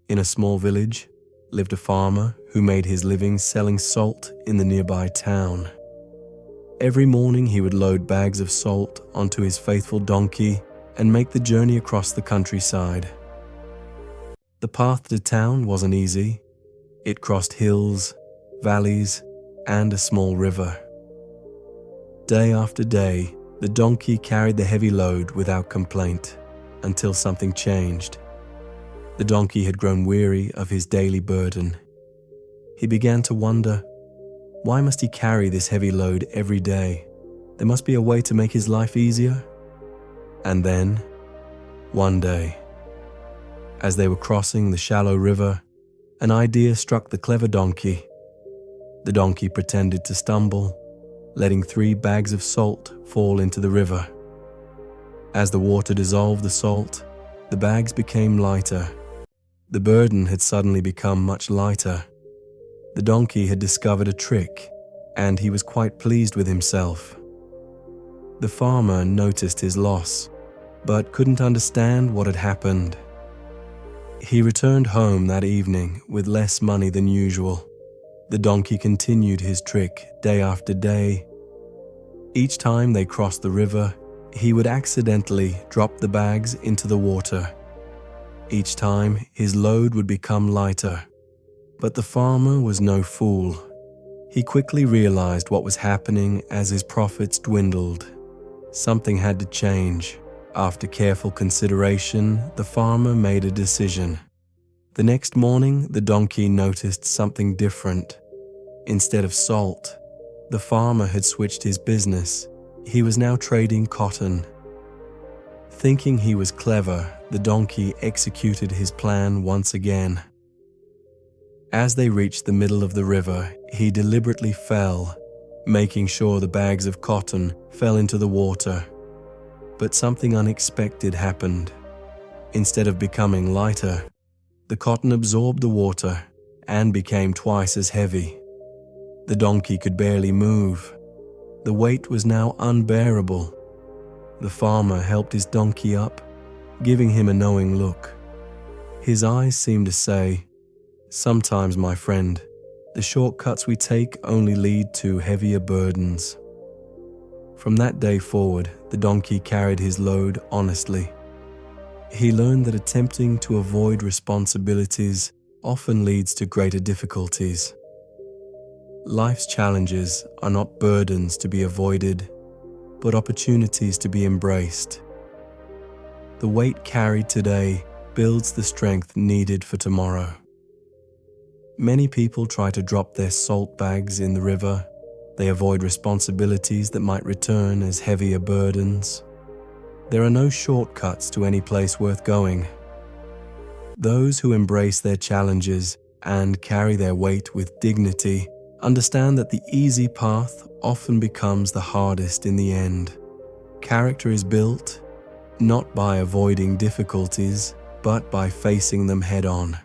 In a small village lived a farmer who made his living selling salt in the nearby town. Every morning he would load bags of salt onto his faithful donkey and make the journey across the countryside. The path to town wasn't easy. It crossed hills, valleys, and a small river. Day after day, the donkey carried the heavy load without complaint until something changed. The donkey had grown weary of his daily burden. He began to wonder, why must he carry this heavy load every day? There must be a way to make his life easier. And then, one day, as they were crossing the shallow river, an idea struck the clever donkey. The donkey pretended to stumble, letting 3 bags of salt fall into the river. As the water dissolved the salt, the bags became lighter. The burden had suddenly become much lighter. The donkey had discovered a trick, and he was quite pleased with himself. The farmer noticed his loss, but couldn't understand what had happened. He returned home that evening with less money than usual. The donkey continued his trick day after day. Each time they crossed the river, he would accidentally drop the bags into the water. Each time, his load would become lighter. But the farmer was no fool. He quickly realized what was happening as his profits dwindled. Something had to change. After careful consideration, the farmer made a decision. The next morning, the donkey noticed something different. Instead of salt, the farmer had switched his business. He was now trading cotton. Thinking he was clever, the donkey executed his plan once again. As they reached the middle of the river, he deliberately fell, making sure the bags of cotton fell into the water. But something unexpected happened. Instead of becoming lighter, the cotton absorbed the water and became twice as heavy. The donkey could barely move. The weight was now unbearable. The farmer helped his donkey up, giving him a knowing look. His eyes seemed to say, "Sometimes, my friend, the shortcuts we take only lead to heavier burdens." From that day forward, the donkey carried his load honestly. He learned that attempting to avoid responsibilities often leads to greater difficulties. Life's challenges are not burdens to be avoided, but opportunities to be embraced. The weight carried today builds the strength needed for tomorrow. Many people try to drop their salt bags in the river. They avoid responsibilities that might return as heavier burdens. There are no shortcuts to any place worth going. Those who embrace their challenges and carry their weight with dignity understand that the easy path often becomes the hardest in the end. Character is built not by avoiding difficulties, but by facing them head-on.